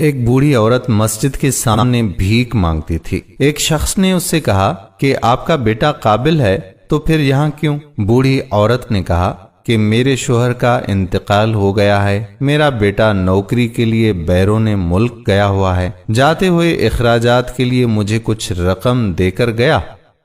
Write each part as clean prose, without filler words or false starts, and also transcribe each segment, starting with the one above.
ایک بوڑھی عورت مسجد کے سامنے بھیک مانگتی تھی۔ ایک شخص نے اس سے کہا کہ آپ کا بیٹا قابل ہے تو پھر یہاں کیوں؟ بوڑھی عورت نے کہا کہ میرے شوہر کا انتقال ہو گیا ہے، میرا بیٹا نوکری کے لیے بیرون ملک گیا ہوا ہے، جاتے ہوئے اخراجات کے لیے مجھے کچھ رقم دے کر گیا،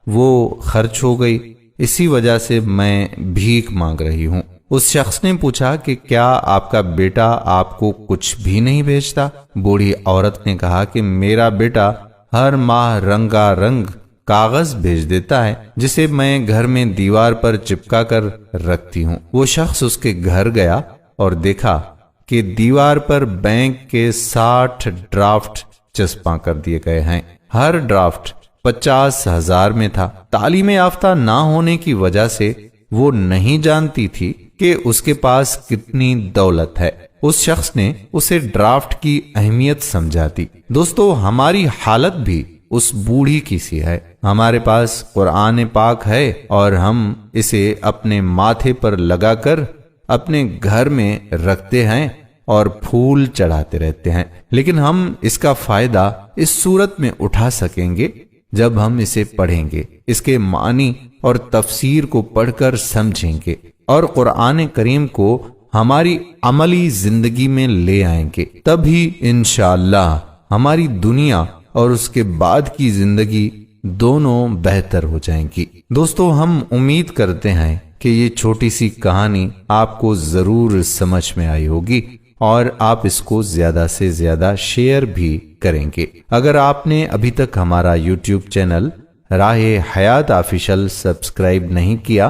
وہ خرچ ہو گئی، اسی وجہ سے میں بھیک مانگ رہی ہوں۔ اس شخص نے پوچھا کہ کیا آپ کا بیٹا آپ کو کچھ بھی نہیں بھیجتا؟ بوڑھی عورت نے کہا کہ میرا بیٹا ہر ماہ رنگا رنگ کاغذ بھیج دیتا ہے جسے میں گھر میں دیوار پر چپکا کر رکھتی ہوں۔ وہ شخص اس کے گھر گیا اور دیکھا کہ دیوار پر بینک کے 60 ڈرافٹ چسپاں کر دیے گئے ہیں، ہر ڈرافٹ 50,000 میں تھا۔ تعلیم یافتہ نہ ہونے کی وجہ سے وہ نہیں جانتی تھی کہ اس کے پاس کتنی دولت ہے۔ اس شخص نے اسے ڈرافٹ کی اہمیت سمجھا دی۔ دوستو، ہماری حالت بھی اس بوڑھی کی سی ہے۔ ہمارے پاس قرآن پاک ہے اور ہم اسے اپنے ماتھے پر لگا کر اپنے گھر میں رکھتے ہیں اور پھول چڑھاتے رہتے ہیں، لیکن ہم اس کا فائدہ اس صورت میں اٹھا سکیں گے جب ہم اسے پڑھیں گے، اس کے معنی اور تفسیر کو پڑھ کر سمجھیں گے اور قرآن کریم کو ہماری عملی زندگی میں لے آئیں گے، تبھی انشاءاللہ ہماری دنیا اور اس کے بعد کی زندگی دونوں بہتر ہو جائیں گی۔ دوستو، ہم امید کرتے ہیں کہ یہ چھوٹی سی کہانی آپ کو ضرور سمجھ میں آئی ہوگی اور آپ اس کو زیادہ سے زیادہ شیئر بھی کریں گے۔ اگر آپ نے ابھی تک ہمارا یوٹیوب چینل راہ حیات آفیشل سبسکرائب نہیں کیا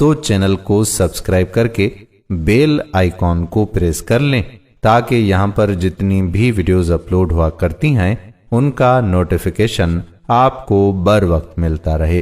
تو چینل کو سبسکرائب کر کے بیل آئیکن کو پریس کر لیں تاکہ یہاں پر جتنی بھی ویڈیوز اپلوڈ ہوا کرتی ہیں ان کا نوٹیفیکیشن آپ کو بر وقت ملتا رہے۔